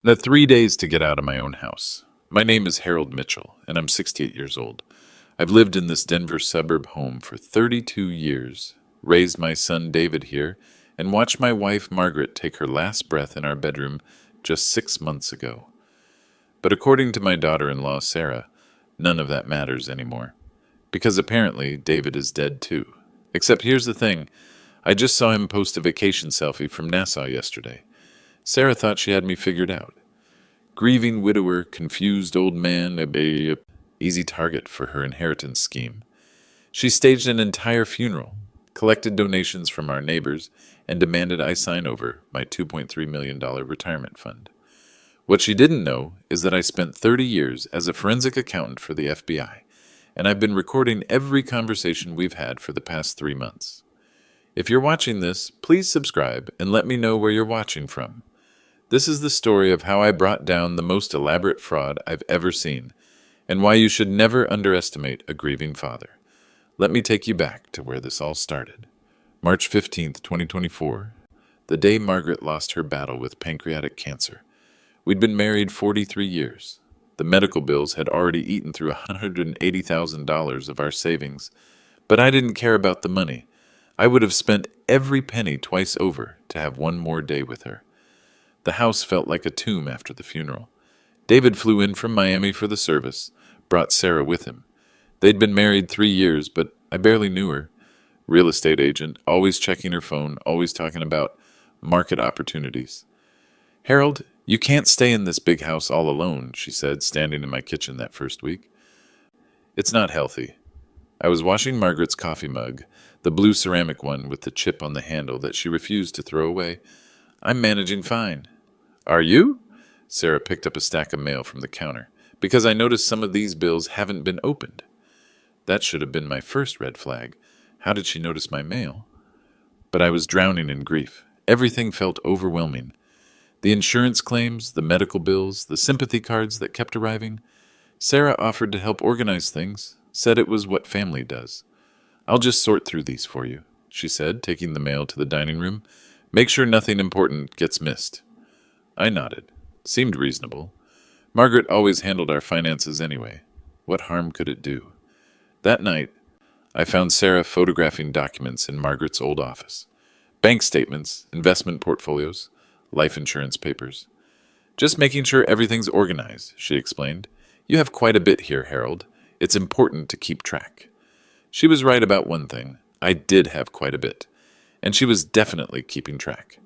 The 3 days to get out of my own house. My name is Harold Mitchell, and I'm 68 years old. I've lived in this Denver suburb home for 32 years, raised my son David here, and watched my wife Margaret take her last breath in our bedroom just 6 months ago. But according to my daughter-in-law Sarah, none of that matters anymore. Because apparently David is dead too. Except here's the thing, I just saw him post a vacation selfie from Nassau yesterday. Sarah thought she had me figured out. Grieving widower, confused old man, a easy target for her inheritance scheme. She staged an entire funeral, collected donations from our neighbors, and demanded I sign over my $2.3 million retirement fund. What she didn't know is that I spent 30 years as a forensic accountant for the FBI, and I've been recording every conversation we've had for the past 3 months. If you're watching this, please subscribe and let me know where you're watching from. This is the story of how I brought down the most elaborate fraud I've ever seen, and why you should never underestimate a grieving father. Let me take you back to where this all started. March 15th, 2024, the day Margaret lost her battle with pancreatic cancer. We'd been married 43 years. The medical bills had already eaten through $180,000 of our savings, but I didn't care about the money. I would have spent every penny twice over to have one more day with her. The house felt like a tomb after the funeral. David flew in from Miami for the service, brought Sarah with him. They'd been married 3 years, but I barely knew her. Real estate agent, always checking her phone, always talking about market opportunities. "Harold, you can't stay in this big house all alone," she said, standing in my kitchen that first week. "It's not healthy." I was washing Margaret's coffee mug, the blue ceramic one with the chip on the handle that she refused to throw away. "I'm managing fine." "Are you?" Sarah picked up a stack of mail from the counter. "Because I noticed some of these bills haven't been opened." That should have been my first red flag. How did she notice my mail? But I was drowning in grief. Everything felt overwhelming. The insurance claims, the medical bills, the sympathy cards that kept arriving. Sarah offered to help organize things, said it was what family does. "I'll just sort through these for you," she said, taking the mail to the dining room. "Make sure nothing important gets missed." I nodded. Seemed reasonable. Margaret always handled our finances anyway. What harm could it do? That night, I found Sarah photographing documents in Margaret's old office. Bank statements, investment portfolios, life insurance papers. "Just making sure everything's organized," she explained. "You have quite a bit here, Harold. It's important to keep track." She was right about one thing. I did have quite a bit. And she was definitely keeping track.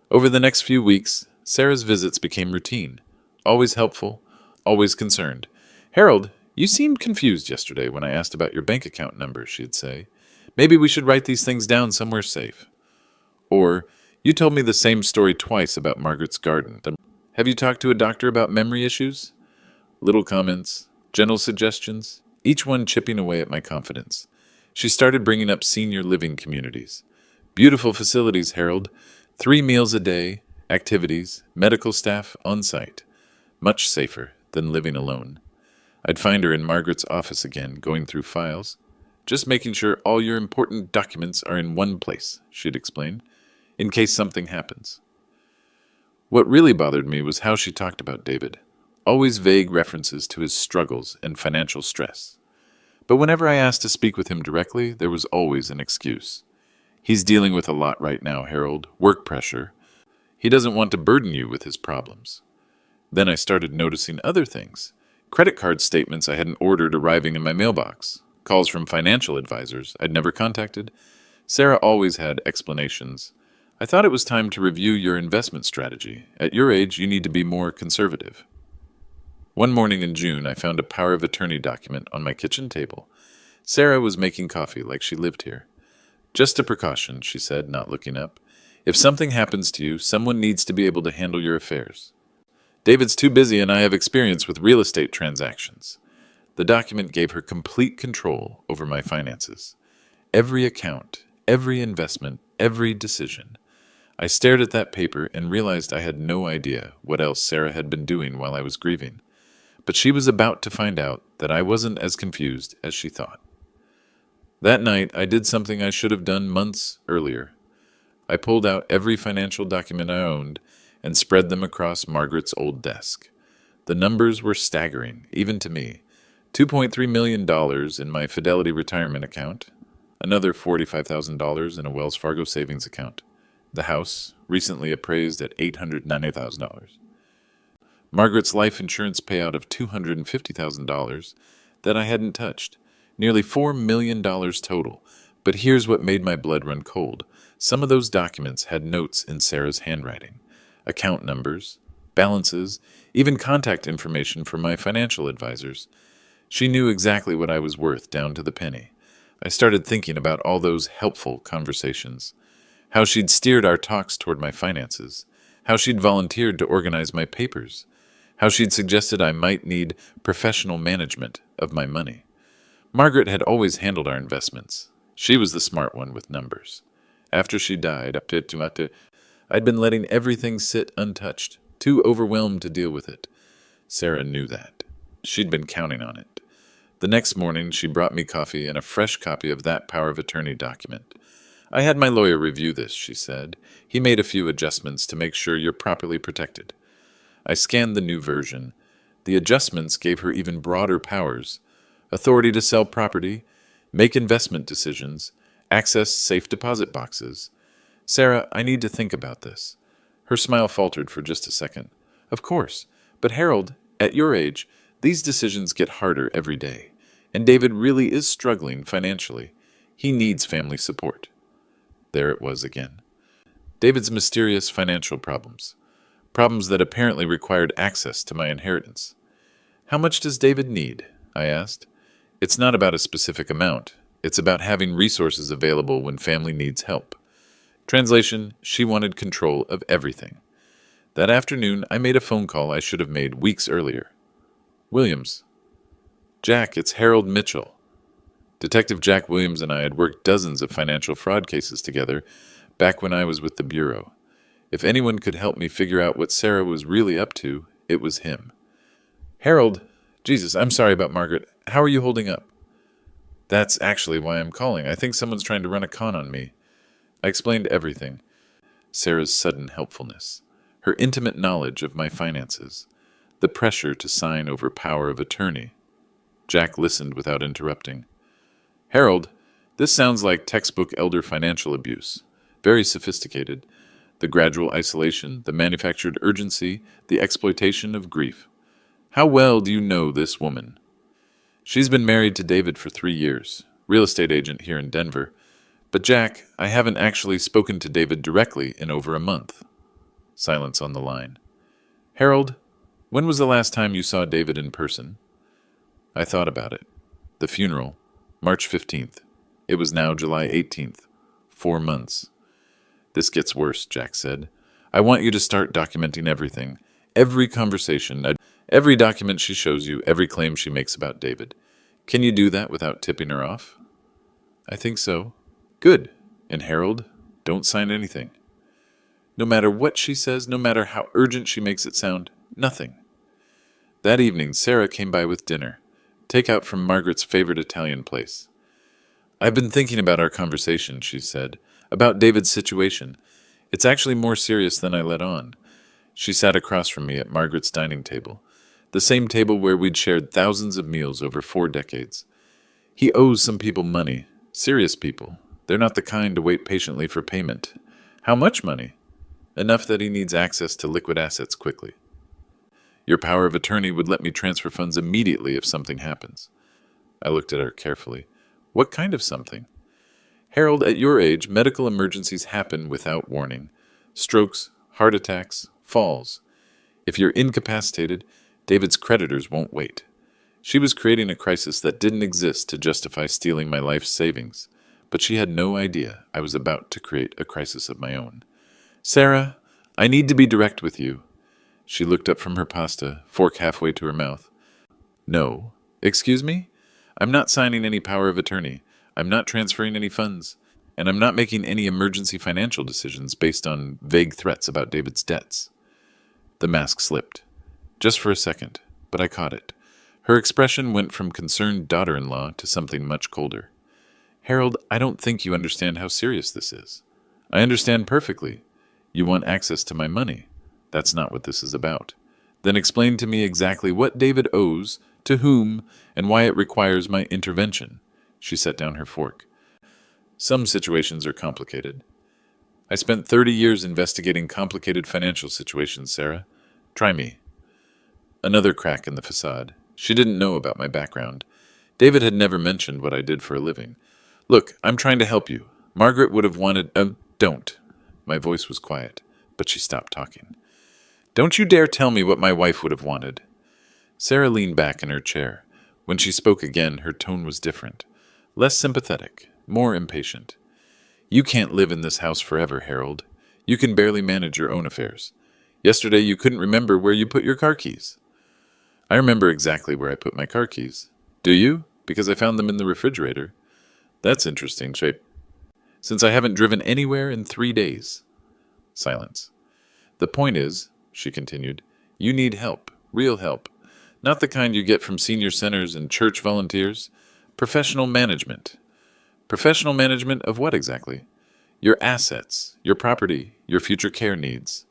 Over the next few weeks, Sarah's visits became routine. Always helpful, always concerned. "Harold, you seemed confused yesterday when I asked about your bank account number," she'd say. "Maybe we should write these things down somewhere safe." Or, "You told me the same story twice about Margaret's garden. Have you talked to a doctor about memory issues?" Little comments, gentle suggestions, each one chipping away at my confidence. She started bringing up senior living communities. "Beautiful facilities, Harold. 3 meals a day, activities, medical staff on site. Much safer than living alone." I'd find her in Margaret's office again, going through files. "Just making sure all your important documents are in one place," she'd explain, "in case something happens." What really bothered me was how she talked about David. Always vague references to his struggles and financial stress. But whenever I asked to speak with him directly, there was always an excuse. "He's dealing with a lot right now, Harold. Work pressure. He doesn't want to burden you with his problems." Then I started noticing other things. Credit card statements I hadn't ordered arriving in my mailbox. Calls from financial advisors I'd never contacted. Sarah always had explanations. "I thought it was time to review your investment strategy. At your age, you need to be more conservative." One morning in June, I found a power of attorney document on my kitchen table. Sarah was making coffee like she lived here. "Just a precaution," she said, not looking up. "If something happens to you, someone needs to be able to handle your affairs. David's too busy and I have experience with real estate transactions." The document gave her complete control over my finances. Every account, every investment, every decision. I stared at that paper and realized I had no idea what else Sarah had been doing while I was grieving. But she was about to find out that I wasn't as confused as she thought. That night, I did something I should have done months earlier. I pulled out every financial document I owned and spread them across Margaret's old desk. The numbers were staggering, even to me. $2.3 million in my Fidelity retirement account, another $45,000 in a Wells Fargo savings account. The house, recently appraised at $890,000. Margaret's life insurance payout of $250,000 that I hadn't touched. Nearly $4 million total. But here's what made my blood run cold. Some of those documents had notes in Sarah's handwriting. Account numbers, balances, even contact information for my financial advisors. She knew exactly what I was worth down to the penny. I started thinking about all those helpful conversations. How she'd steered our talks toward my finances. How she'd volunteered to organize my papers. How she'd suggested I might need professional management of my money. Margaret had always handled our investments. She was the smart one with numbers. After she died, I'd been letting everything sit untouched, too overwhelmed to deal with it. Sarah knew that. She'd been counting on it. The next morning, she brought me coffee and a fresh copy of that power of attorney document. I had my lawyer review this, she said. He made a few adjustments to make sure you're properly protected. I scanned the new version. The adjustments gave her even broader powers. Authority to sell property, make investment decisions, access safe deposit boxes. Sarah, I need to think about this. Her smile faltered for just a second. Of course. But Harold, at your age, these decisions get harder every day. And David really is struggling financially. He needs family support. There it was again. David's mysterious financial problems. Problems that apparently required access to my inheritance. How much does David need? I asked. It's not about a specific amount. It's about having resources available when family needs help. Translation, she wanted control of everything. That afternoon, I made a phone call I should have made weeks earlier. Williams. Jack, it's Harold Mitchell. Detective Jack Williams and I had worked dozens of financial fraud cases together back when I was with the Bureau. If anyone could help me figure out what Sarah was really up to, it was him. Harold, Jesus, I'm sorry about Margaret. How are you holding up? That's actually why I'm calling. I think someone's trying to run a con on me. I explained everything. Sarah's sudden helpfulness, her intimate knowledge of my finances, the pressure to sign over power of attorney. Jack listened without interrupting. Harold, this sounds like textbook elder financial abuse. Very sophisticated. The gradual isolation, the manufactured urgency, the exploitation of grief. How well do you know this woman? She's been married to David for 3 years, real estate agent here in Denver. But Jack, I haven't actually spoken to David directly in over a month. Silence on the line. Harold, when was the last time you saw David in person? I thought about it. The funeral, March 15th. It was now July 18th. 4 months. This gets worse, Jack said. I want you to start documenting everything. Every conversation, every document she shows you, every claim she makes about David. Can you do that without tipping her off? I think so. Good. And Harold, don't sign anything. No matter what she says, no matter how urgent she makes it sound, nothing. That evening, Sarah came by with dinner. Takeout from Margaret's favorite Italian place. I've been thinking about our conversation, she said, about David's situation. It's actually more serious than I let on. She sat across from me at Margaret's dining table, the same table where we'd shared thousands of meals over 4 decades. He owes some people money, serious people. They're not the kind to wait patiently for payment. How much money? Enough that he needs access to liquid assets quickly. Your power of attorney would let me transfer funds immediately if something happens. I looked at her carefully. What kind of something? Harold, at your age, medical emergencies happen without warning. Strokes, heart attacks, falls. If you're incapacitated, David's creditors won't wait. She was creating a crisis that didn't exist to justify stealing my life savings, but she had no idea I was about to create a crisis of my own. Sarah, I need to be direct with you. She looked up from her pasta, fork halfway to her mouth. No. Excuse me? I'm not signing any power of attorney. I'm not transferring any funds. And I'm not making any emergency financial decisions based on vague threats about David's debts. The mask slipped. Just for a second, but I caught it. Her expression went from concerned daughter-in-law to something much colder. Harold, I don't think you understand how serious this is. I understand perfectly. You want access to my money. That's not what this is about. Then explain to me exactly what David owes, to whom, and why it requires my intervention. She set down her fork. Some situations are complicated. I spent 30 years investigating complicated financial situations, Sarah. Try me. Another crack in the facade. She didn't know about my background. David had never mentioned what I did for a living. Look, I'm trying to help you. Margaret would have wanted... don't. My voice was quiet, but she stopped talking. Don't you dare tell me what my wife would have wanted. Sarah leaned back in her chair. When she spoke again, her tone was different. Less sympathetic, more impatient. You can't live in this house forever, Harold. You can barely manage your own affairs. Yesterday you couldn't remember where you put your car keys. I remember exactly where I put my car keys. Do you? Because I found them in the refrigerator. That's interesting, Shape. Since I haven't driven anywhere in 3 days. Silence. The point is, she continued, you need help, real help. Not the kind you get from senior centers and church volunteers. Professional management. Professional management of what exactly? Your assets, your property, your future care needs.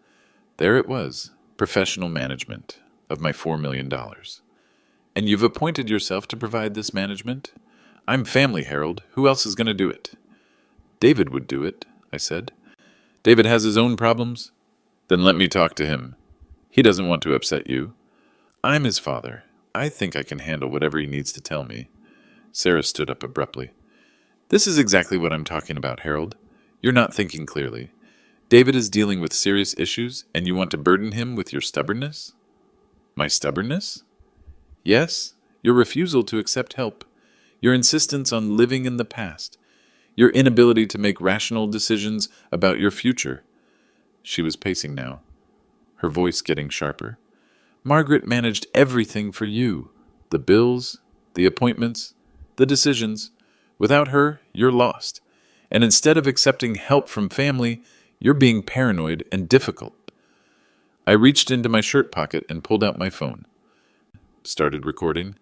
There it was, professional management of my $4 million. And you've appointed yourself to provide this management? I'm family, Harold. Who else is going to do it? David would do it, I said. David has his own problems? Then let me talk to him. He doesn't want to upset you. I'm his father. I think I can handle whatever he needs to tell me. Sarah stood up abruptly. This is exactly what I'm talking about, Harold. You're not thinking clearly. David is dealing with serious issues, and you want to burden him with your stubbornness? My stubbornness? Yes, your refusal to accept help. Your insistence on living in the past. Your inability to make rational decisions about your future. She was pacing now, her voice getting sharper. Margaret managed everything for you. The bills, the appointments, the decisions. Without her, you're lost. And instead of accepting help from family, you're being paranoid and difficult. I reached into my shirt pocket and pulled out my phone. Started recording.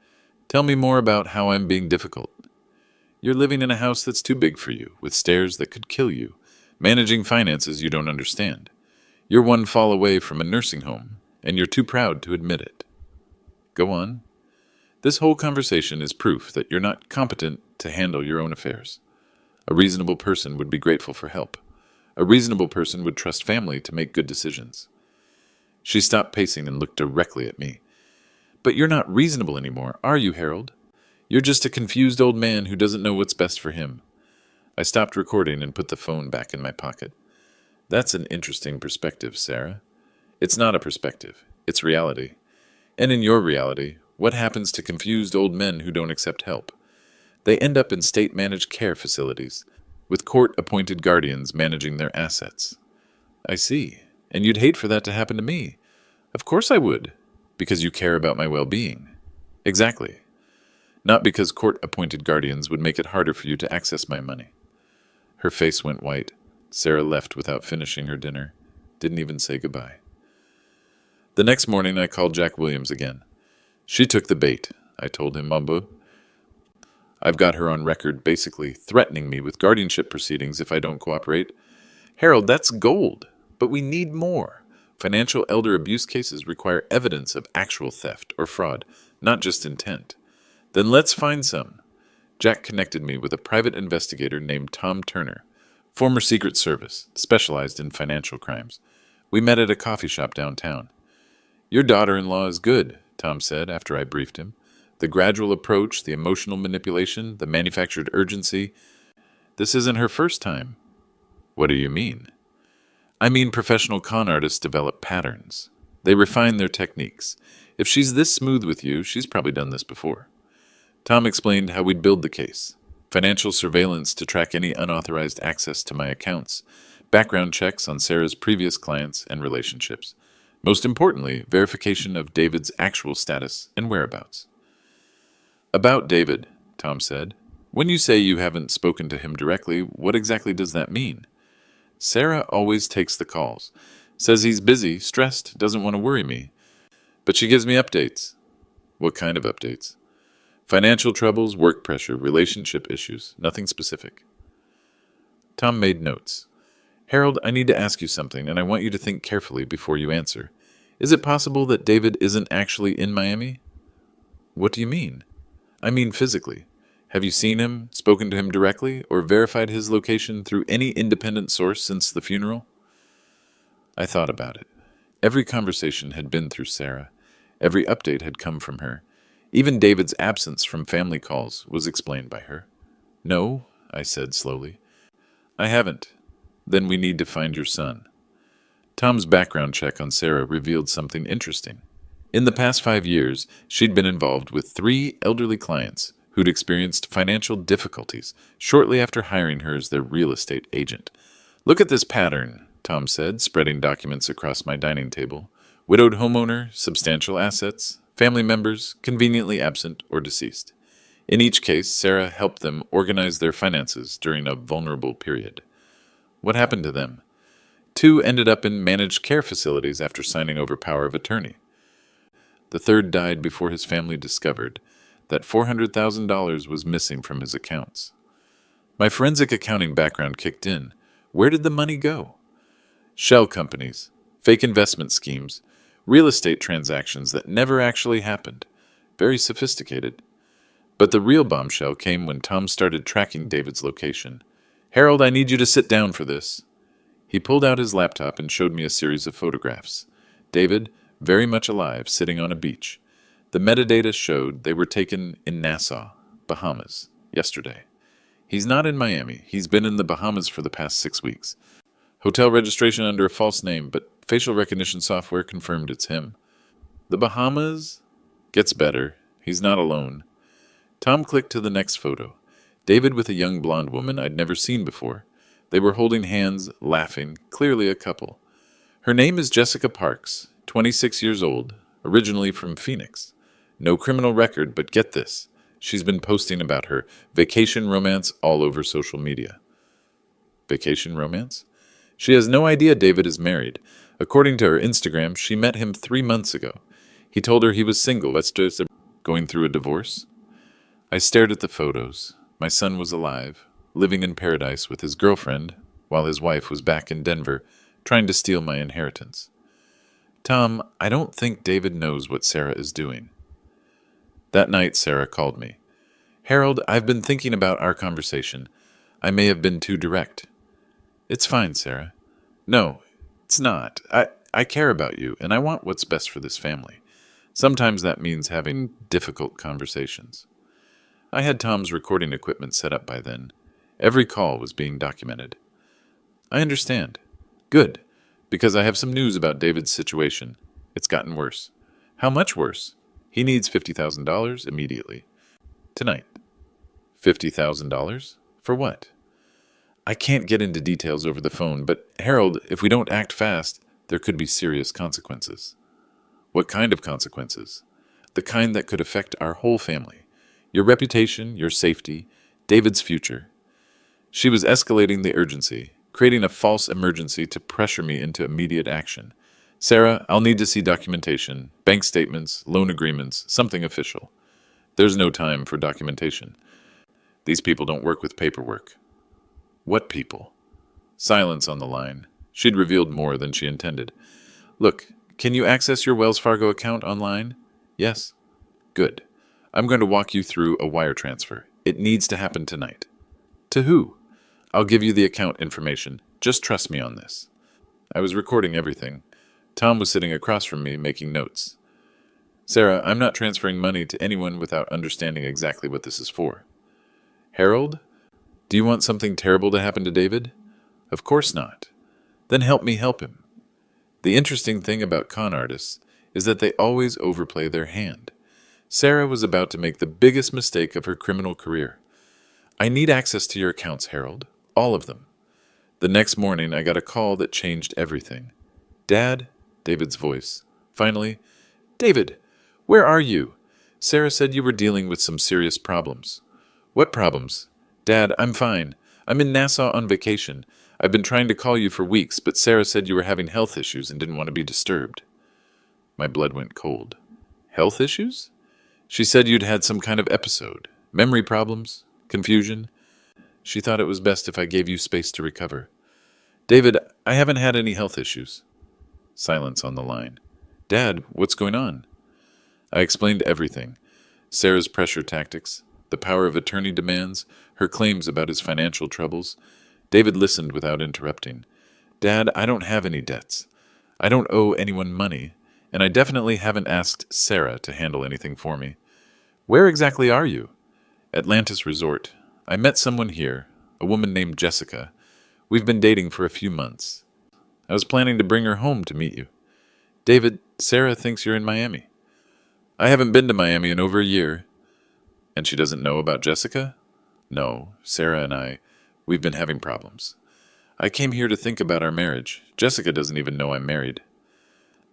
Tell me more about how I'm being difficult. You're living in a house that's too big for you, with stairs that could kill you, managing finances you don't understand. You're one fall away from a nursing home, and you're too proud to admit it. Go on. This whole conversation is proof that you're not competent to handle your own affairs. A reasonable person would be grateful for help. A reasonable person would trust family to make good decisions. She stopped pacing and looked directly at me. But you're not reasonable anymore, are you, Harold? You're just a confused old man who doesn't know what's best for him. I stopped recording and put the phone back in my pocket. That's an interesting perspective, Sarah. It's not a perspective. It's reality. And in your reality, what happens to confused old men who don't accept help? They end up in state-managed care facilities, with court-appointed guardians managing their assets. I see. And you'd hate for that to happen to me. Of course I would, because you care about my well-being. Exactly. Not because court-appointed guardians would make it harder for you to access my money. Her face went white. Sarah left without finishing her dinner. Didn't even say goodbye. The next morning I called Jack Williams again. She took the bait, I told him, Mumbo. I've got her on record basically threatening me with guardianship proceedings if I don't cooperate. Harold, that's gold, but we need more. Financial elder abuse cases require evidence of actual theft or fraud, not just intent. Then let's find some. Jack connected me with a private investigator named Tom Turner, former Secret Service, specialized in financial crimes. We met at a coffee shop downtown. Your daughter-in-law is good, Tom said after I briefed him. The gradual approach, the emotional manipulation, the manufactured urgency. This isn't her first time. What do you mean? I mean professional con artists develop patterns. They refine their techniques. If she's this smooth with you, she's probably done this before. Tom explained how we'd build the case. Financial surveillance to track any unauthorized access to my accounts. Background checks on Sarah's previous clients and relationships. Most importantly, verification of David's actual status and whereabouts. About David, Tom said. When you say you haven't spoken to him directly, what exactly does that mean? Sarah always takes the calls. Says he's busy, stressed, doesn't want to worry me. But she gives me updates. What kind of updates? Financial troubles, work pressure, relationship issues, nothing specific. Tom made notes. Harold, I need to ask you something, and I want you to think carefully before you answer. Is it possible that David isn't actually in Miami? What do you mean? I mean physically. Have you seen him, spoken to him directly, or verified his location through any independent source since the funeral? I thought about it. Every conversation had been through Sarah. Every update had come from her. Even David's absence from family calls was explained by her. No, I said slowly. I haven't. Then we need to find your son. Tom's background check on Sarah revealed something interesting. In the past 5 years, she'd been involved with 3 elderly clients who'd experienced financial difficulties shortly after hiring her as their real estate agent. Look at this pattern, Tom said, spreading documents across my dining table. Widowed homeowner, substantial assets, family members, conveniently absent or deceased. In each case, Sarah helped them organize their finances during a vulnerable period. What happened to them? 2 ended up in managed care facilities after signing over power of attorney. The third died before his family discovered that $400,000 was missing from his accounts. My forensic accounting background kicked in. Where did the money go? Shell companies, fake investment schemes, real estate transactions that never actually happened. Very sophisticated. But the real bombshell came when Tom started tracking David's location. Harold, I need you to sit down for this. He pulled out his laptop and showed me a series of photographs. David, very much alive, sitting on a beach. The metadata showed they were taken in Nassau, Bahamas, yesterday. He's not in Miami. He's been in the Bahamas for the past 6 weeks. Hotel registration under a false name, but facial recognition software confirmed it's him. The Bahamas? Gets better. He's not alone. Tom clicked to the next photo. David with a young blonde woman I'd never seen before. They were holding hands, laughing, clearly a couple. Her name is Jessica Parks, 26 years old, originally from Phoenix. No criminal record, but get this. She's been posting about her vacation romance all over social media. Vacation romance? She has no idea David is married. According to her Instagram, she met him 3 months ago. He told her he was single. That's just going through a divorce. I stared at the photos. My son was alive, living in paradise with his girlfriend, while his wife was back in Denver, trying to steal my inheritance. Tom, I don't think David knows what Sarah is doing. That night, Sarah called me. Harold, I've been thinking about our conversation. I may have been too direct. It's fine, Sarah. No, it's not. I care about you, and I want what's best for this family. Sometimes that means having difficult conversations. I had Tom's recording equipment set up by then. Every call was being documented. I understand. Good, because I have some news about David's situation. It's gotten worse. How much worse? He needs $50,000 immediately. Tonight. $50,000? For what? I can't get into details over the phone, but Harold, if we don't act fast, there could be serious consequences. What kind of consequences? The kind that could affect our whole family. Your reputation, your safety, David's future. She was escalating the urgency, creating a false emergency to pressure me into immediate action. Sarah, I'll need to see documentation, bank statements, loan agreements, something official. There's no time for documentation. These people don't work with paperwork. What people? Silence on the line. She'd revealed more than she intended. Look, can you access your Wells Fargo account online? Yes. Good. I'm going to walk you through a wire transfer. It needs to happen tonight. To who? I'll give you the account information. Just trust me on this. I was recording everything. Tom was sitting across from me making notes. Sarah, I'm not transferring money to anyone without understanding exactly what this is for. Harold? Do you want something terrible to happen to David? Of course not. Then help me help him. The interesting thing about con artists is that they always overplay their hand. Sarah was about to make the biggest mistake of her criminal career. I need access to your accounts, Harold. All of them. The next morning, I got a call that changed everything. Dad? David's voice. Finally, David, where are you? Sarah said you were dealing with some serious problems. What problems? Dad, I'm fine. I'm in Nassau on vacation. I've been trying to call you for weeks, but Sarah said you were having health issues and didn't want to be disturbed. My blood went cold. Health issues? She said you'd had some kind of episode. Memory problems? Confusion? She thought it was best if I gave you space to recover. David, I haven't had any health issues. Silence on the line. Dad, what's going on? I explained everything. Sarah's pressure tactics, the power of attorney demands, her claims about his financial troubles. David listened without interrupting. Dad, I don't have any debts. I don't owe anyone money, and I definitely haven't asked Sarah to handle anything for me. Where exactly are you? Atlantis Resort. I met someone here, a woman named Jessica. We've been dating for a few months. I was planning to bring her home to meet you. David, Sarah thinks you're in Miami. I haven't been to Miami in over a year. And she doesn't know about Jessica? No, Sarah and we've been having problems. I came here to think about our marriage. Jessica doesn't even know I'm married.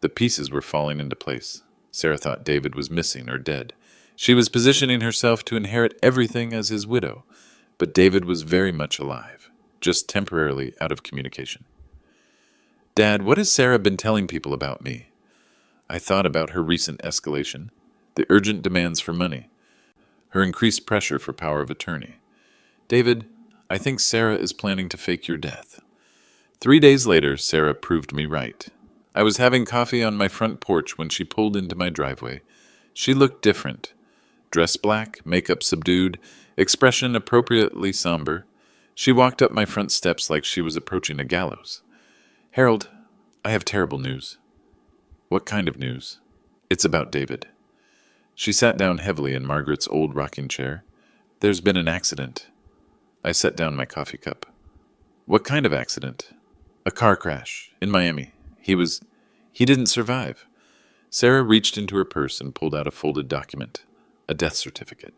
The pieces were falling into place. Sarah thought David was missing or dead. She was positioning herself to inherit everything as his widow, but David was very much alive, just temporarily out of communication. Dad, what has Sarah been telling people about me? I thought about her recent escalation, the urgent demands for money, her increased pressure for power of attorney. David, I think Sarah is planning to fake your death. 3 days later, Sarah proved me right. I was having coffee on my front porch when she pulled into my driveway. She looked different. Dress black, makeup subdued, expression appropriately somber. She walked up my front steps like she was approaching a gallows. Harold, I have terrible news. What kind of news? It's about David. She sat down heavily in Margaret's old rocking chair. There's been an accident. I set down my coffee cup. What kind of accident? A car crash in Miami. He didn't survive. Sarah reached into her purse and pulled out a folded document. A death certificate.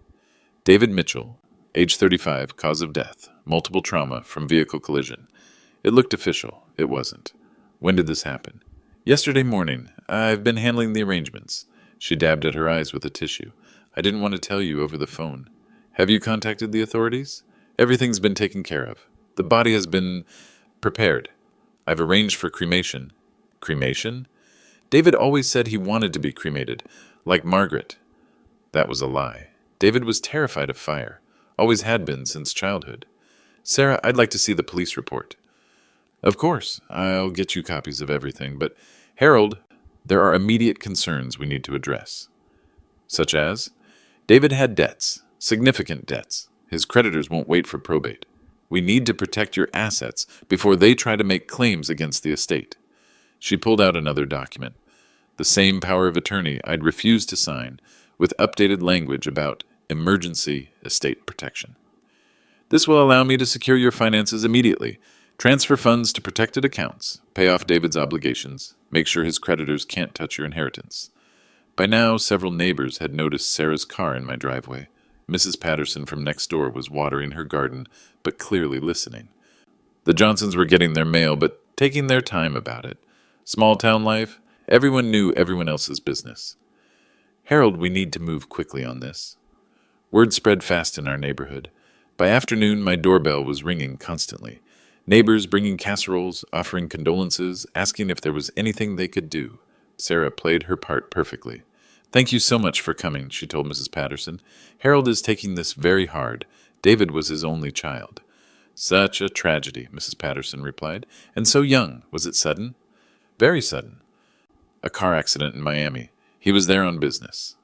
David Mitchell, age 35, cause of death, multiple trauma from vehicle collision. It looked official. It wasn't. When did this happen? Yesterday morning. I've been handling the arrangements. She dabbed at her eyes with a tissue. I didn't want to tell you over the phone. Have you contacted the authorities? Everything's been taken care of. The body has been prepared. I've arranged for cremation. Cremation? David always said he wanted to be cremated, like Margaret. That was a lie. David was terrified of fire. Always had been since childhood. Sarah, I'd like to see the police report. Of course, I'll get you copies of everything, but Harold, there are immediate concerns we need to address. Such as? David had debts, significant debts. His creditors won't wait for probate. We need to protect your assets before they try to make claims against the estate. She pulled out another document, the same power of attorney I'd refused to sign, with updated language about emergency estate protection. This will allow me to secure your finances immediately, transfer funds to protected accounts, pay off David's obligations, make sure his creditors can't touch your inheritance. By now, several neighbors had noticed Sarah's car in my driveway. Mrs. Patterson from next door was watering her garden, but clearly listening. The Johnsons were getting their mail, but taking their time about it. Small town life, everyone knew everyone else's business. Harold, we need to move quickly on this. Word spread fast in our neighborhood. By afternoon, my doorbell was ringing constantly. Neighbors bringing casseroles, offering condolences, asking if there was anything they could do. Sarah played her part perfectly. Thank you so much for coming, she told Mrs. Patterson. Harold is taking this very hard. David was his only child. Such a tragedy, Mrs. Patterson replied. And so young. Was it sudden? Very sudden. A car accident in Miami. He was there on business.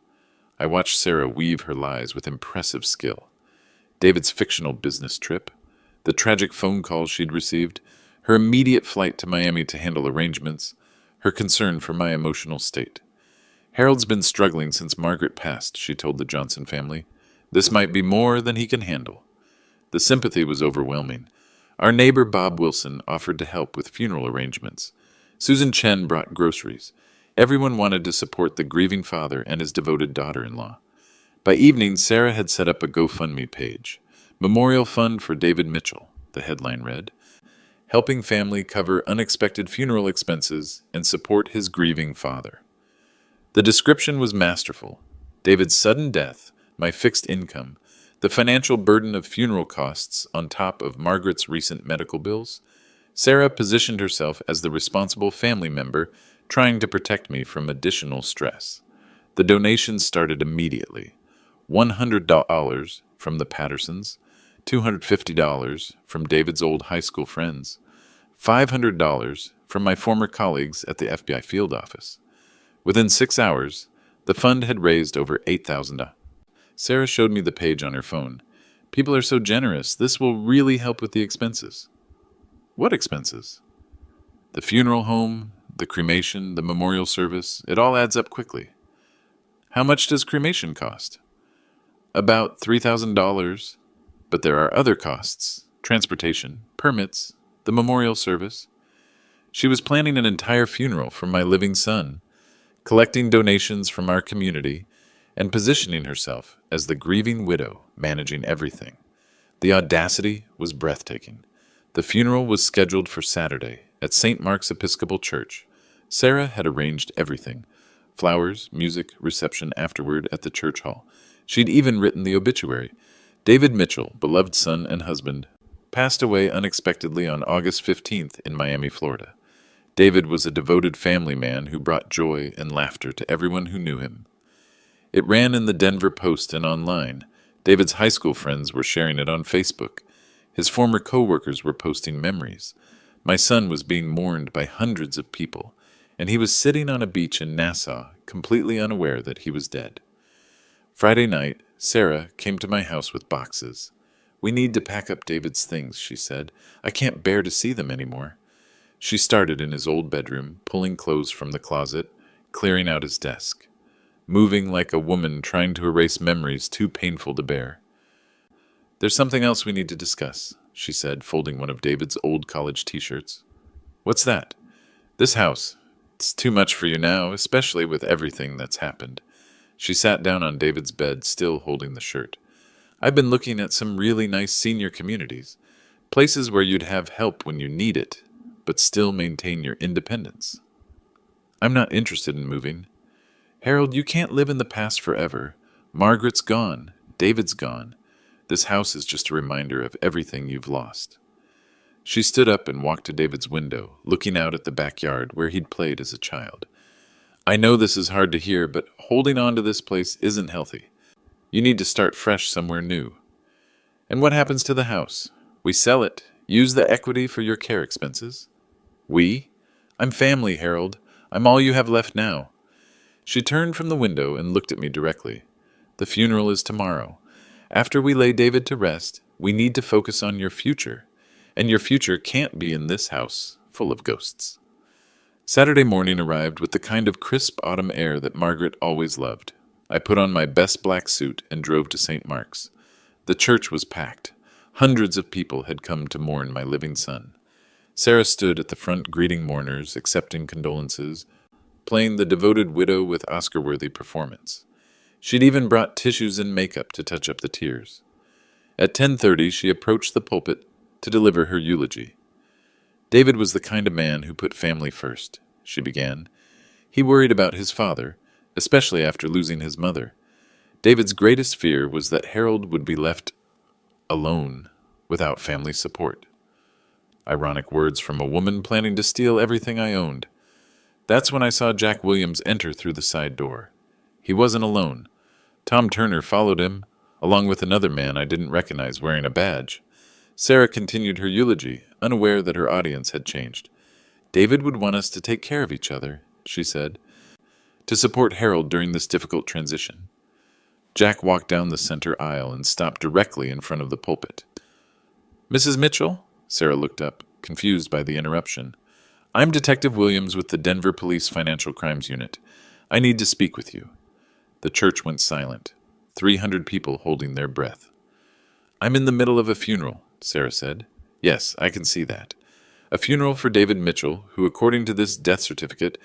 I watched Sarah weave her lies with impressive skill. David's fictional business trip, the tragic phone calls she'd received, her immediate flight to Miami to handle arrangements, her concern for my emotional state. Harold's been struggling since Margaret passed, she told the Johnson family. This might be more than he can handle. The sympathy was overwhelming. Our neighbor Bob Wilson offered to help with funeral arrangements. Susan Chen brought groceries. Everyone wanted to support the grieving father and his devoted daughter-in-law. By evening, Sarah had set up a GoFundMe page. Memorial Fund for David Mitchell, the headline read, helping family cover unexpected funeral expenses and support his grieving father. The description was masterful. David's sudden death, my fixed income, the financial burden of funeral costs on top of Margaret's recent medical bills. Sarah positioned herself as the responsible family member, trying to protect me from additional stress. The donations started immediately. $100 from the Pattersons, $250 from David's old high school friends, $500 from my former colleagues at the FBI field office. Within 6 hours, the fund had raised over $8,000. Sarah showed me the page on her phone. People are so generous. This will really help with the expenses. What expenses? The funeral home, the cremation, the memorial service. It all adds up quickly. How much does cremation cost? About $3,000. But there are other costs. Transportation, permits, the memorial service. She was planning an entire funeral for my living son, collecting donations from our community, and positioning herself as the grieving widow managing everything. The audacity was breathtaking. The funeral was scheduled for Saturday at St. Mark's Episcopal Church. Sarah had arranged everything: flowers, music, reception afterward at the church hall. She'd even written the obituary. David Mitchell, beloved son and husband, passed away unexpectedly on August 15th in Miami, Florida. David was a devoted family man who brought joy and laughter to everyone who knew him. It ran in the Denver Post and online. David's high school friends were sharing it on Facebook. His former co-workers were posting memories. My son was being mourned by hundreds of people, and he was sitting on a beach in Nassau, completely unaware that he was dead. Friday night, Sarah came to my house with boxes. "We need to pack up David's things," she said. "I can't bear to see them anymore." She started in his old bedroom, pulling clothes from the closet, clearing out his desk, moving like a woman trying to erase memories too painful to bear. "There's something else we need to discuss," she said, folding one of David's old college t-shirts. "What's that?" "This house. It's too much for you now, especially with everything that's happened." She sat down on David's bed, still holding the shirt. "I've been looking at some really nice senior communities, places where you'd have help when you need it, but still maintain your independence." "I'm not interested in moving." "Harold, you can't live in the past forever. Margaret's gone. David's gone. This house is just a reminder of everything you've lost." She stood up and walked to David's window, looking out at the backyard where he'd played as a child. "I know this is hard to hear, but holding on to this place isn't healthy. You need to start fresh somewhere new." "And what happens to the house?" "We sell it. Use the equity for your care expenses." "We? I'm family, Harold. I'm all you have left now." She turned from the window and looked at me directly. "The funeral is tomorrow. After we lay David to rest, we need to focus on your future. And your future can't be in this house, full of ghosts." Saturday morning arrived with the kind of crisp autumn air that Margaret always loved. I put on my best black suit and drove to St. Mark's. The church was packed. Hundreds of people had come to mourn my living son. Sarah stood at the front greeting mourners, accepting condolences, playing the devoted widow with Oscar-worthy performance. She'd even brought tissues and makeup to touch up the tears. At 10:30, she approached the pulpit to deliver her eulogy. "David was the kind of man who put family first," she began. "He worried about his father, especially after losing his mother. David's greatest fear was that Harold would be left alone, without family support." Ironic words from a woman planning to steal everything I owned. That's when I saw Jack Williams enter through the side door. He wasn't alone. Tom Turner followed him, along with another man I didn't recognize wearing a badge. Sarah continued her eulogy, unaware that her audience had changed. "David would want us to take care of each other," she said, "to support Harold during this difficult transition." Jack walked down the center aisle and stopped directly in front of the pulpit. "Mrs. Mitchell?" Sarah looked up, confused by the interruption. "I'm Detective Williams with the Denver Police Financial Crimes Unit. I need to speak with you." The church went silent, 300 people holding their breath. "I'm in the middle of a funeral," Sarah said. "Yes, I can see that. A funeral for David Mitchell, who, according to this death certificate,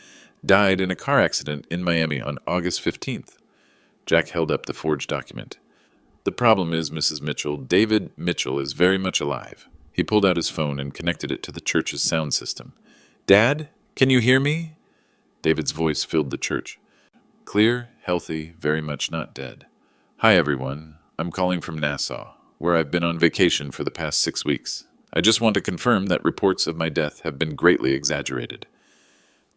died in a car accident in Miami on August 15th. Jack held up the forged document. "The problem is, Mrs. Mitchell, David Mitchell is very much alive." He pulled out his phone and connected it to the church's sound system. "Dad, can you hear me?" David's voice filled the church. Clear, healthy, very much not dead. "Hi, everyone. I'm calling from Nassau, where I've been on vacation for the past 6 weeks. I just want to confirm that reports of my death have been greatly exaggerated."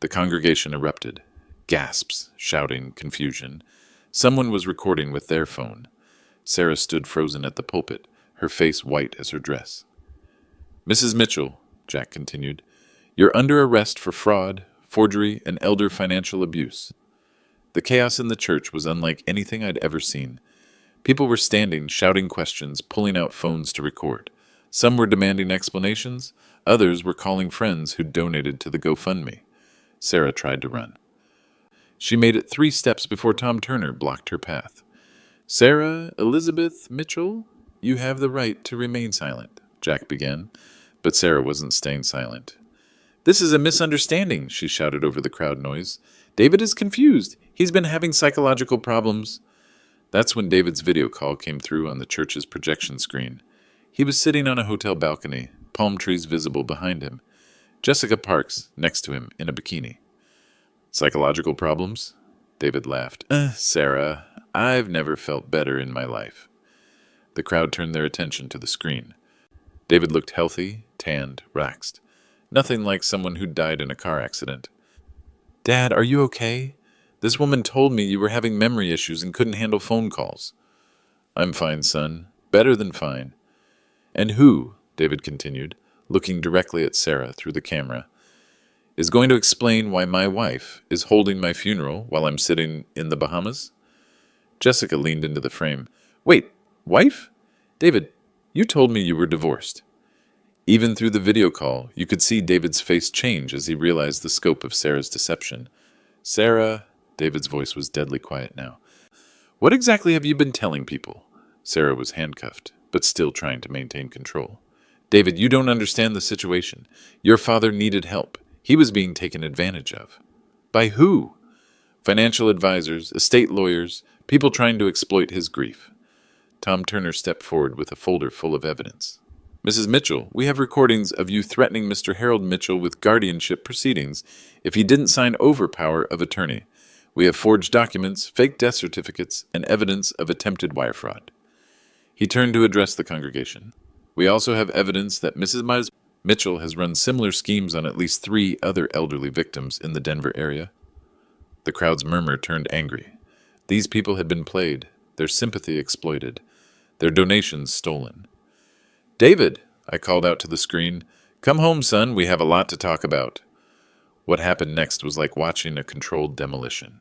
The congregation erupted. Gasps, shouting, confusion. Someone was recording with their phone. Sarah stood frozen at the pulpit, her face white as her dress. "Mrs. Mitchell," Jack continued, You're under arrest for fraud, forgery, and elder financial abuse. The chaos in the church was unlike anything I'd ever seen. People were standing, shouting questions, pulling out phones to record. Some were demanding explanations, others were calling friends who'd donated to the GoFundMe. Sarah tried to run. She made it 3 steps before Tom Turner blocked her path. "Sarah Elizabeth Mitchell, you have the right to remain silent," Jack began, but Sarah wasn't staying silent. "This is a misunderstanding," she shouted over the crowd noise. "David is confused. He's been having psychological problems." That's when David's video call came through on the church's projection screen. He was sitting on a hotel balcony, palm trees visible behind him. Jessica Parks next to him in a bikini. "Psychological problems?" David laughed. Sarah, I've never felt better in my life." The crowd turned their attention to the screen. David looked healthy, tanned, waxed. Nothing like someone who'd died in a car accident. "Dad, are you okay? This woman told me you were having memory issues and couldn't handle phone calls." "I'm fine, son. Better than fine." "And who," David continued, looking directly at Sarah through the camera, "is going to explain why my wife is holding my funeral while I'm sitting in the Bahamas?" Jessica leaned into the frame. "Wait, wife? David, you told me you were divorced." Even through the video call, you could see David's face change as he realized the scope of Sarah's deception. "Sarah," David's voice was deadly quiet now. "What exactly have you been telling people?" Sarah was handcuffed, but still trying to maintain control. "David, you don't understand the situation. Your father needed help. He was being taken advantage of." "By who?" "Financial advisors, estate lawyers, people trying to exploit his grief." Tom Turner stepped forward with a folder full of evidence. "Mrs. Mitchell, we have recordings of you threatening Mr. Harold Mitchell with guardianship proceedings if he didn't sign over power of attorney. We have forged documents, fake death certificates, and evidence of attempted wire fraud." He turned to address the congregation. "We also have evidence that Mrs. Mitchell has run similar schemes on at least 3 other elderly victims in the Denver area." The crowd's murmur turned angry. These people had been played, their sympathy exploited, their donations stolen. "David," I called out to the screen, "come home, son, we have a lot to talk about." What happened next was like watching a controlled demolition.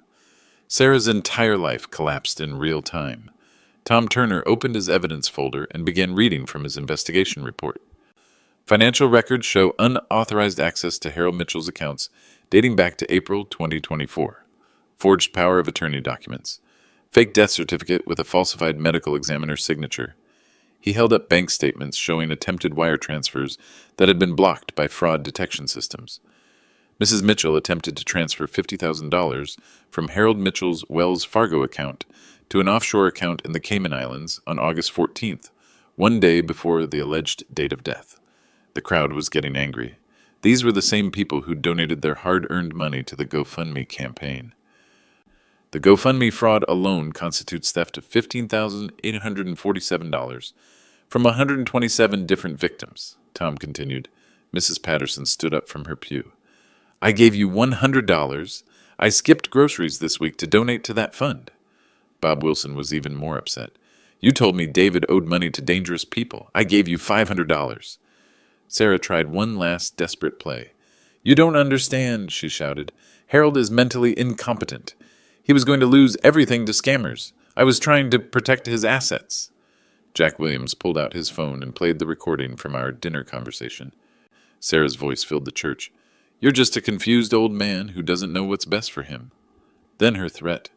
Sarah's entire life collapsed in real time. Tom Turner opened his evidence folder and began reading from his investigation report. Financial records show unauthorized access to Harold Mitchell's accounts dating back to April 2024. Forged power of attorney documents. Fake death certificate with a falsified medical examiner's signature. He held up bank statements showing attempted wire transfers that had been blocked by fraud detection systems. Mrs. Mitchell attempted to transfer $50,000 from Harold Mitchell's Wells Fargo account to an offshore account in the Cayman Islands on August 14th, 1 day before the alleged date of death. The crowd was getting angry. These were the same people who donated their hard-earned money to the GoFundMe campaign. The GoFundMe fraud alone constitutes theft of $15,847 from 127 different victims, Tom continued. Mrs. Patterson stood up from her pew. "I gave you $100. I skipped groceries this week to donate to that fund." Bob Wilson was even more upset. "You told me David owed money to dangerous people. I gave you $500. Sarah tried one last desperate play. "You don't understand," she shouted. "Harold is mentally incompetent. He was going to lose everything to scammers. I was trying to protect his assets." Jack Williams pulled out his phone and played the recording from our dinner conversation. Sarah's voice filled the church. "You're just a confused old man who doesn't know what's best for him." Then her threat.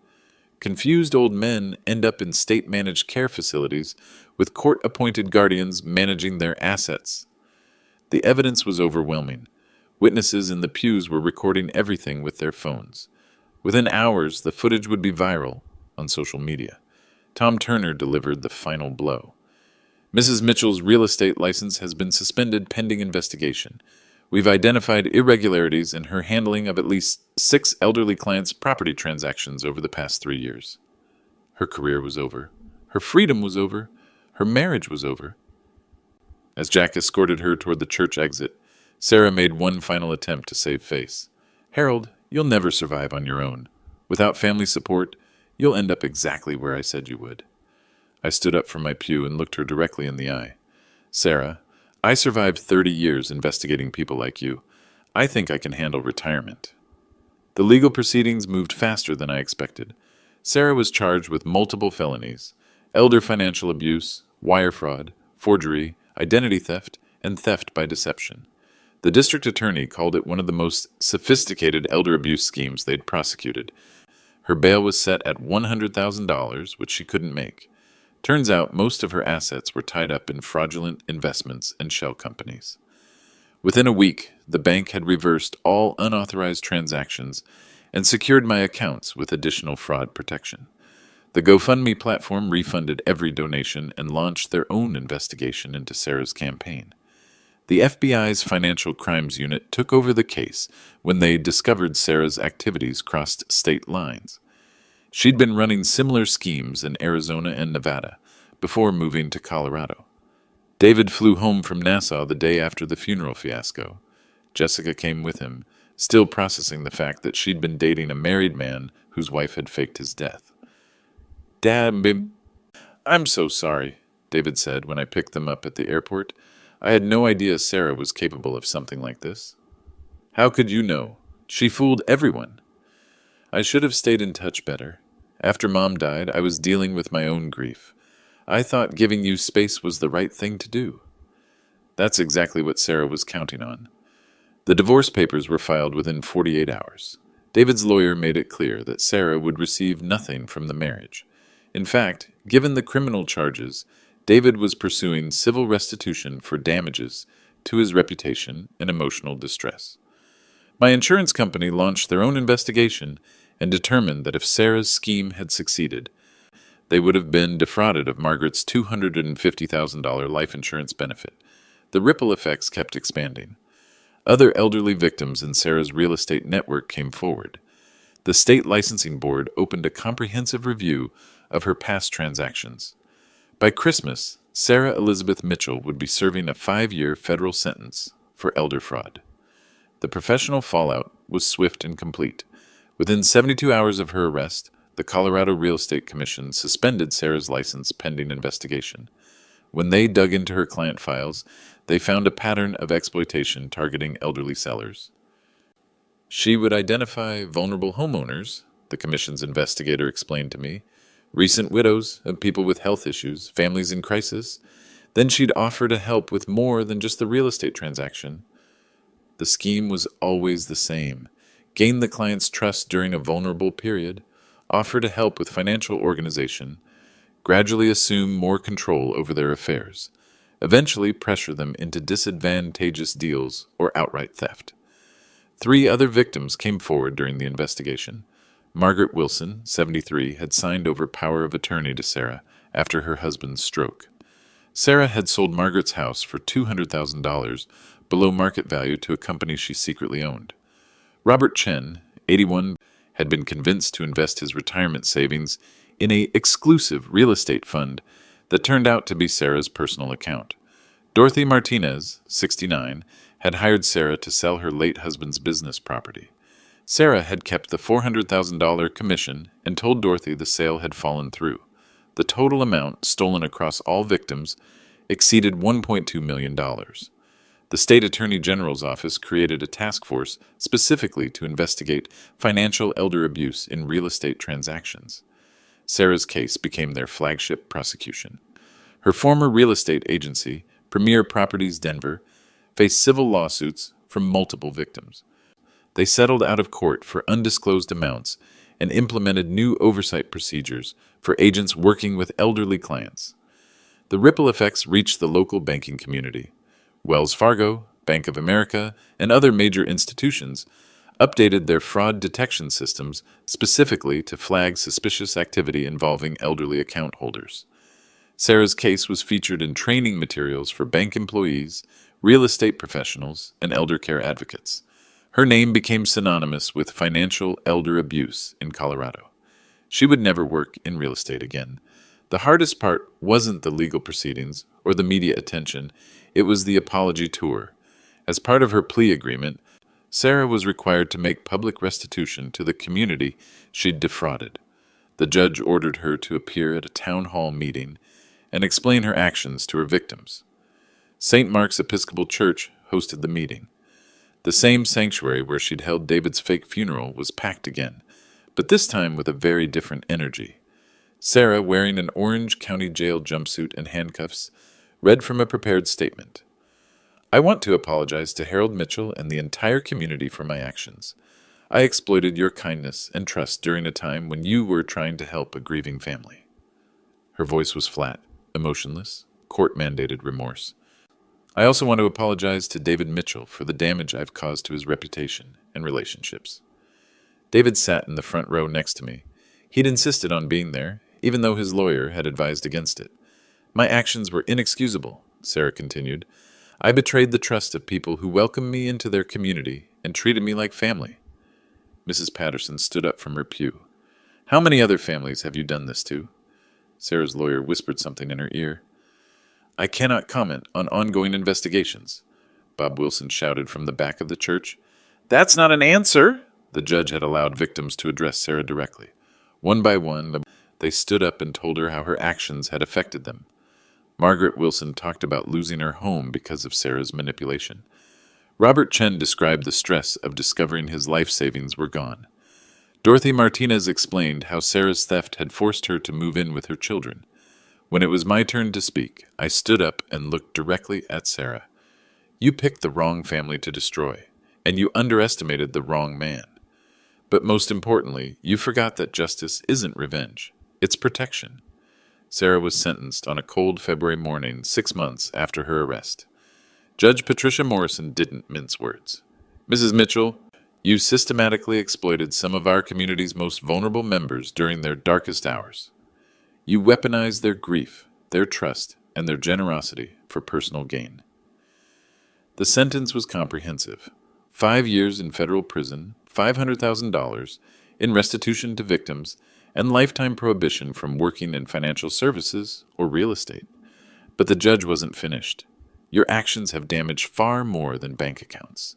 "Confused old men end up in state-managed care facilities with court-appointed guardians managing their assets." The evidence was overwhelming. Witnesses in the pews were recording everything with their phones. Within hours, the footage would be viral on social media. Tom Turner delivered the final blow. "Mrs. Mitchell's real estate license has been suspended pending investigation. We've identified irregularities in her handling of at least 6 elderly clients' property transactions over the past 3 years." Her career was over. Her freedom was over. Her marriage was over. As Jack escorted her toward the church exit, Sarah made one final attempt to save face. "Harold, you'll never survive on your own. Without family support, you'll end up exactly where I said you would." I stood up from my pew and looked her directly in the eye. "Sarah, I survived 30 years investigating people like you. I think I can handle retirement. The legal proceedings moved faster than I expected. Sarah was charged with multiple felonies: elder financial abuse, wire fraud, forgery, identity theft, and theft by deception. The district attorney called it one of the most sophisticated elder abuse schemes they'd prosecuted. Her bail was set at $100,000, which she couldn't make. Turns out most of her assets were tied up in fraudulent investments and shell companies. Within a week, the bank had reversed all unauthorized transactions and secured my accounts with additional fraud protection. The GoFundMe platform refunded every donation and launched their own investigation into Sarah's campaign. The FBI's Financial Crimes Unit took over the case when they discovered Sarah's activities crossed state lines. She'd been running similar schemes in Arizona and Nevada before moving to Colorado. David flew home from Nassau the day after the funeral fiasco. Jessica came with him, still processing the fact that she'd been dating a married man whose wife had faked his death. "Dad, I'm so sorry," David said when I picked them up at the airport. "I had no idea Sarah was capable of something like this." "How could you know? She fooled everyone." "I should have stayed in touch better. After Mom died, I was dealing with my own grief. I thought giving you space was the right thing to do." That's exactly what Sarah was counting on. The divorce papers were filed within 48 hours. David's lawyer made it clear that Sarah would receive nothing from the marriage. In fact, given the criminal charges, David was pursuing civil restitution for damages to his reputation and emotional distress. My insurance company launched their own investigation and determined that if Sarah's scheme had succeeded, they would have been defrauded of Margaret's $250,000 life insurance benefit. The ripple effects kept expanding. Other elderly victims in Sarah's real estate network came forward. The state licensing board opened a comprehensive review of her past transactions. By Christmas, Sarah Elizabeth Mitchell would be serving a 5-year federal sentence for elder fraud. The professional fallout was swift and complete. Within 72 hours of her arrest, the Colorado Real Estate Commission suspended Sarah's license pending investigation. When they dug into her client files, they found a pattern of exploitation targeting elderly sellers. She would identify vulnerable homeowners, the commission's investigator explained to me, recent widows of people with health issues, families in crisis. Then she'd offer to help with more than just the real estate transaction. The scheme was always the same: gain the client's trust during a vulnerable period, offer to help with financial organization, gradually assume more control over their affairs, eventually pressure them into disadvantageous deals or outright theft. 3 other victims came forward during the investigation. Margaret Wilson, 73, had signed over power of attorney to Sarah after her husband's stroke. Sarah had sold Margaret's house for $200,000 below market value to a company she secretly owned. Robert Chen, 81, had been convinced to invest his retirement savings in an exclusive real estate fund that turned out to be Sarah's personal account. Dorothy Martinez, 69, had hired Sarah to sell her late husband's business property. Sarah had kept the $400,000 commission and told Dorothy the sale had fallen through. The total amount stolen across all victims exceeded $1.2 million. The state attorney general's office created a task force specifically to investigate financial elder abuse in real estate transactions. Sarah's case became their flagship prosecution. Her former real estate agency, Premier Properties Denver, faced civil lawsuits from multiple victims. They settled out of court for undisclosed amounts and implemented new oversight procedures for agents working with elderly clients. The ripple effects reached the local banking community. Wells Fargo, Bank of America, and other major institutions updated their fraud detection systems specifically to flag suspicious activity involving elderly account holders. Sarah's case was featured in training materials for bank employees, real estate professionals, and elder care advocates. Her name became synonymous with financial elder abuse in Colorado. She would never work in real estate again. The hardest part wasn't the legal proceedings or the media attention, it was the apology tour. As part of her plea agreement, Sarah was required to make public restitution to the community she'd defrauded. The judge ordered her to appear at a town hall meeting and explain her actions to her victims. St. Mark's Episcopal Church hosted the meeting. The same sanctuary where she'd held David's fake funeral was packed again, but this time with a very different energy. Sarah, wearing an orange county jail jumpsuit and handcuffs, read from a prepared statement. I want to apologize to Harold Mitchell and the entire community for my actions. I exploited your kindness and trust during a time when you were trying to help a grieving family. Her voice was flat, emotionless, court-mandated remorse. I also want to apologize to David Mitchell for the damage I've caused to his reputation and relationships. David sat in the front row next to me. He'd insisted on being there, even though his lawyer had advised against it. My actions were inexcusable, Sarah continued. I betrayed the trust of people who welcomed me into their community and treated me like family. Mrs. Patterson stood up from her pew. How many other families have you done this to? Sarah's lawyer whispered something in her ear. I cannot comment on ongoing investigations, Bob Wilson shouted from the back of the church. That's not an answer, the judge had allowed victims to address Sarah directly. One by one, they stood up and told her how her actions had affected them. Margaret Wilson talked about losing her home because of Sarah's manipulation. Robert Chen described the stress of discovering his life savings were gone. Dorothy Martinez explained how Sarah's theft had forced her to move in with her children. When it was my turn to speak, I stood up and looked directly at Sarah. You picked the wrong family to destroy, and you underestimated the wrong man. But most importantly, you forgot that justice isn't revenge, it's protection. Sarah was sentenced on a cold February morning 6 months after her arrest. Judge Patricia Morrison didn't mince words. Mrs. Mitchell, you systematically exploited some of our community's most vulnerable members during their darkest hours. You weaponized their grief, their trust, and their generosity for personal gain. The sentence was comprehensive. 5 years in federal prison, $500,000 in restitution to victims, and lifetime prohibition from working in financial services or real estate. But the judge wasn't finished. Your actions have damaged far more than bank accounts.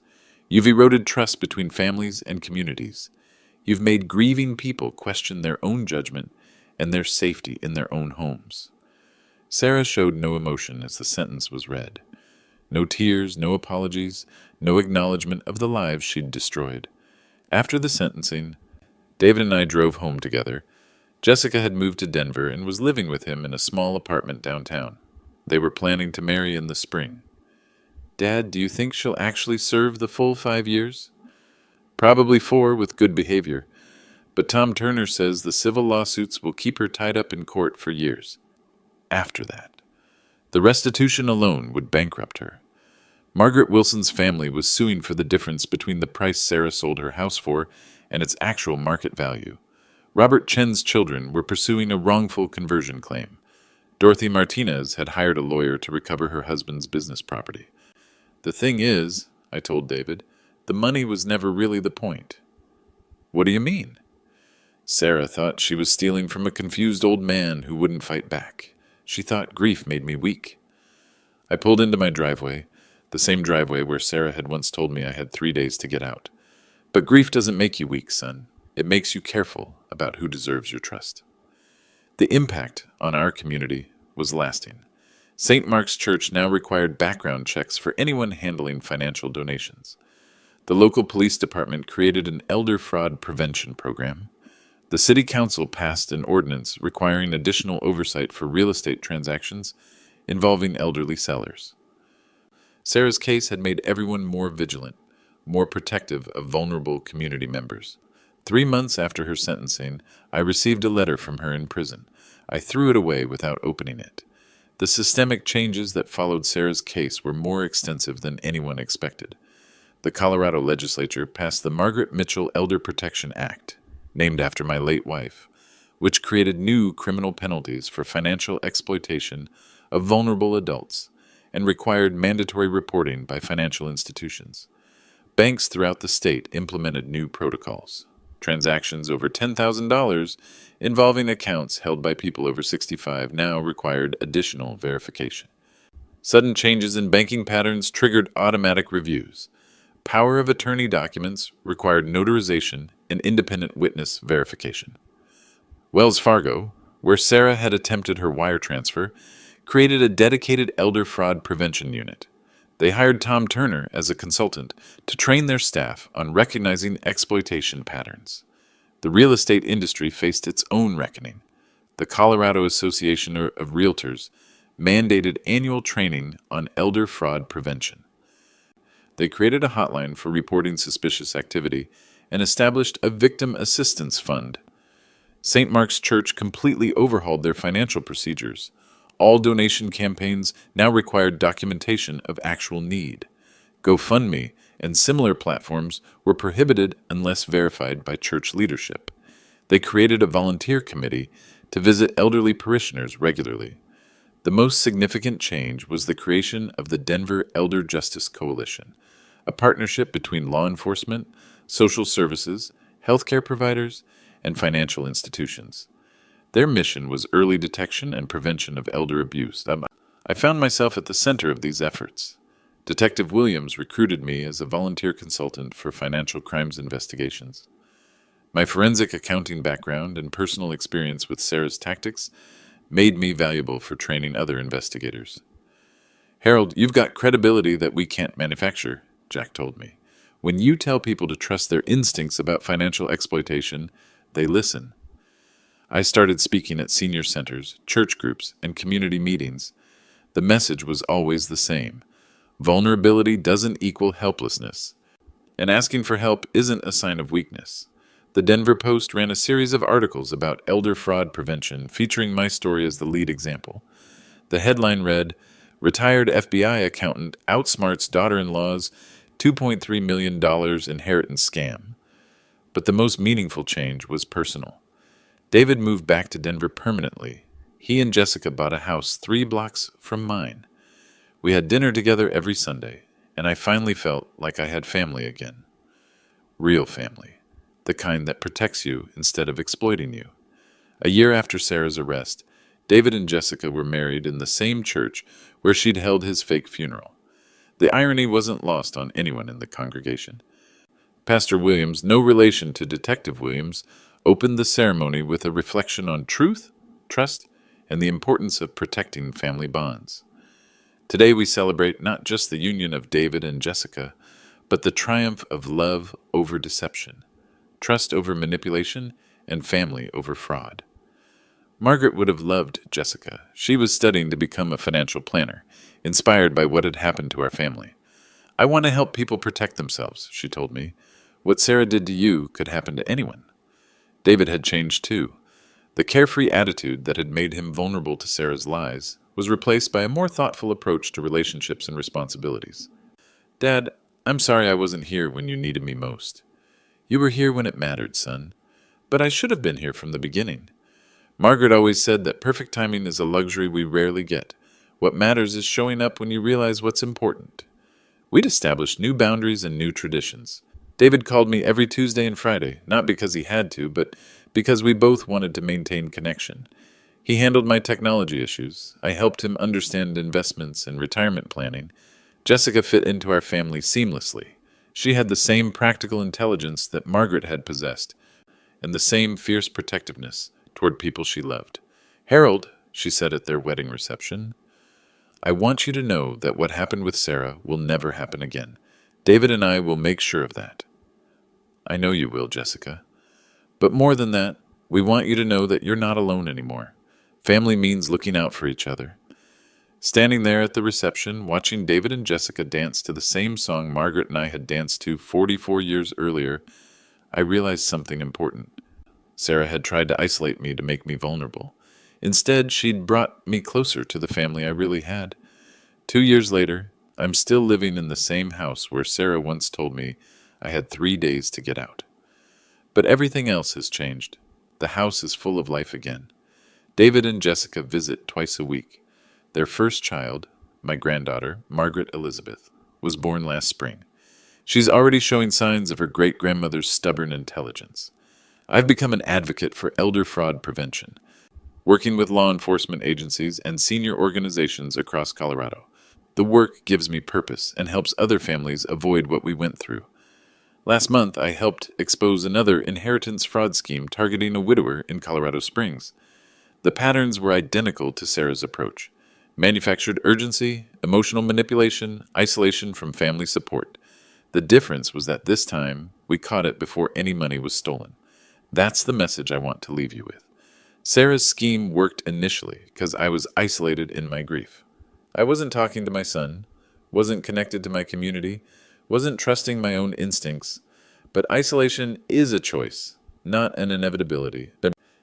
You've eroded trust between families and communities. You've made grieving people question their own judgment and their safety in their own homes. Sarah showed no emotion as the sentence was read. No tears, no apologies, no acknowledgement of the lives she'd destroyed. After the sentencing, David and I drove home together. Jessica had moved to Denver and was living with him in a small apartment downtown. They were planning to marry in the spring. Dad, do you think she'll actually serve the full 5 years? Probably 4 with good behavior. But Tom Turner says the civil lawsuits will keep her tied up in court for years. After that, the restitution alone would bankrupt her. Margaret Wilson's family was suing for the difference between the price Sarah sold her house for and its actual market value. Robert Chen's children were pursuing a wrongful conversion claim. Dorothy Martinez had hired a lawyer to recover her husband's business property. The thing is, I told David, the money was never really the point. What do you mean? Sarah thought she was stealing from a confused old man who wouldn't fight back. She thought grief made me weak. I pulled into my driveway, the same driveway where Sarah had once told me I had 3 days to get out. But grief doesn't make you weak, son. It makes you careful about who deserves your trust. The impact on our community was lasting. St. Mark's Church now required background checks for anyone handling financial donations. The local police department created an elder fraud prevention program. The city council passed an ordinance requiring additional oversight for real estate transactions involving elderly sellers. Sarah's case had made everyone more vigilant, more protective of vulnerable community members. 3 months after her sentencing, I received a letter from her in prison. I threw it away without opening it. The systemic changes that followed Sarah's case were more extensive than anyone expected. The Colorado legislature passed the Margaret Mitchell Elder Protection Act, named after my late wife, which created new criminal penalties for financial exploitation of vulnerable adults and required mandatory reporting by financial institutions. Banks throughout the state implemented new protocols. Transactions over $10,000 involving accounts held by people over 65 now required additional verification. Sudden changes in banking patterns triggered automatic reviews. Power of attorney documents required notarization and independent witness verification. Wells Fargo, where Sarah had attempted her wire transfer, created a dedicated elder fraud prevention unit. They hired Tom Turner as a consultant to train their staff on recognizing exploitation patterns. The real estate industry faced its own reckoning. The Colorado Association of Realtors mandated annual training on elder fraud prevention. They created a hotline for reporting suspicious activity and established a victim assistance fund. St. Mark's Church completely overhauled their financial procedures. All donation campaigns now required documentation of actual need. GoFundMe and similar platforms were prohibited unless verified by church leadership. They created a volunteer committee to visit elderly parishioners regularly. The most significant change was the creation of the Denver Elder Justice Coalition, a partnership between law enforcement, social services, healthcare providers, and financial institutions. Their mission was early detection and prevention of elder abuse. I found myself at the center of these efforts. Detective Williams recruited me as a volunteer consultant for financial crimes investigations. My forensic accounting background and personal experience with Sarah's tactics made me valuable for training other investigators. "Harold, you've got credibility that we can't manufacture," Jack told me. "When you tell people to trust their instincts about financial exploitation, they listen." I started speaking at senior centers, church groups, and community meetings. The message was always the same. Vulnerability doesn't equal helplessness, and asking for help isn't a sign of weakness. The Denver Post ran a series of articles about elder fraud prevention, featuring my story as the lead example. The headline read, "Retired FBI Accountant Outsmarts Daughter-in-Law's $2.3 million inheritance scam." But the most meaningful change was personal. David moved back to Denver permanently. He and Jessica bought a house 3 blocks from mine. We had dinner together every Sunday, and I finally felt like I had family again. Real family. The kind that protects you instead of exploiting you. A year after Sarah's arrest, David and Jessica were married in the same church where she'd held his fake funeral. The irony wasn't lost on anyone in the congregation. Pastor Williams, no relation to Detective Williams, opened the ceremony with a reflection on truth, trust, and the importance of protecting family bonds. Today we celebrate not just the union of David and Jessica, but the triumph of love over deception, trust over manipulation, and family over fraud. Margaret would have loved Jessica. She was studying to become a financial planner, inspired by what had happened to our family. "I want to help people protect themselves," she told me. "What Sarah did to you could happen to anyone." David had changed too. The carefree attitude that had made him vulnerable to Sarah's lies was replaced by a more thoughtful approach to relationships and responsibilities. "Dad, I'm sorry I wasn't here when you needed me most." "You were here when it mattered, son. But I should have been here from the beginning." Margaret always said that perfect timing is a luxury we rarely get. What matters is showing up when you realize what's important. We'd established new boundaries and new traditions. David called me every Tuesday and Friday, not because he had to, but because we both wanted to maintain connection. He handled my technology issues. I helped him understand investments and retirement planning. Jessica fit into our family seamlessly. She had the same practical intelligence that Margaret had possessed, and the same fierce protectiveness toward people she loved. "Harold," she said at their wedding reception, "I want you to know that what happened with Sarah will never happen again. David and I will make sure of that." "I know you will, Jessica. But more than that, we want you to know that you're not alone anymore. Family means looking out for each other." Standing there at the reception, watching David and Jessica dance to the same song Margaret and I had danced to 44 years earlier, I realized something important. Sarah had tried to isolate me to make me vulnerable. Instead, she'd brought me closer to the family I really had. 2 years later, I'm still living in the same house where Sarah once told me I had 3 days to get out. But everything else has changed. The house is full of life again. David and Jessica visit twice a week. Their first child, my granddaughter, Margaret Elizabeth, was born last spring. She's already showing signs of her great-grandmother's stubborn intelligence. I've become an advocate for elder fraud prevention, working with law enforcement agencies and senior organizations across Colorado. The work gives me purpose and helps other families avoid what we went through. Last month, I helped expose another inheritance fraud scheme targeting a widower in Colorado Springs. The patterns were identical to Sarah's approach. Manufactured urgency, emotional manipulation, isolation from family support. The difference was that this time, we caught it before any money was stolen. That's the message I want to leave you with. Sarah's scheme worked initially because I was isolated in my grief. I wasn't talking to my son, wasn't connected to my community, wasn't trusting my own instincts. But isolation is a choice, not an inevitability.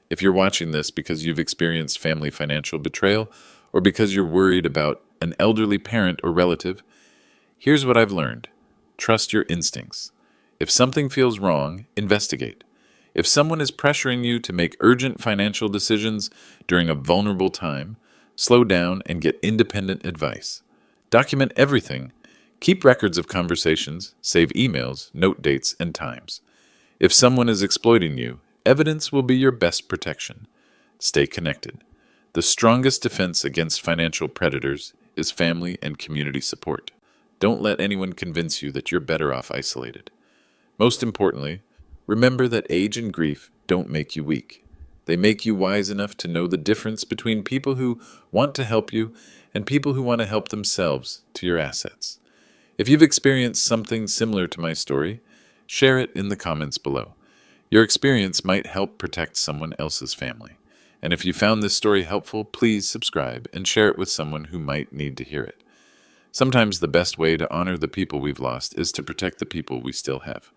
If you're watching this because you've experienced family financial betrayal or because you're worried about an elderly parent or relative, here's what I've learned. Trust your instincts. If something feels wrong, investigate. If someone is pressuring you to make urgent financial decisions during a vulnerable time, slow down and get independent advice. Document everything. Keep records of conversations, save emails, note dates, and times. If someone is exploiting you, evidence will be your best protection. Stay connected. The strongest defense against financial predators is family and community support. Don't let anyone convince you that you're better off isolated. Most importantly, remember that age and grief don't make you weak. They make you wise enough to know the difference between people who want to help you and people who want to help themselves to your assets. If you've experienced something similar to my story, share it in the comments below. Your experience might help protect someone else's family. And if you found this story helpful, please subscribe and share it with someone who might need to hear it. Sometimes the best way to honor the people we've lost is to protect the people we still have.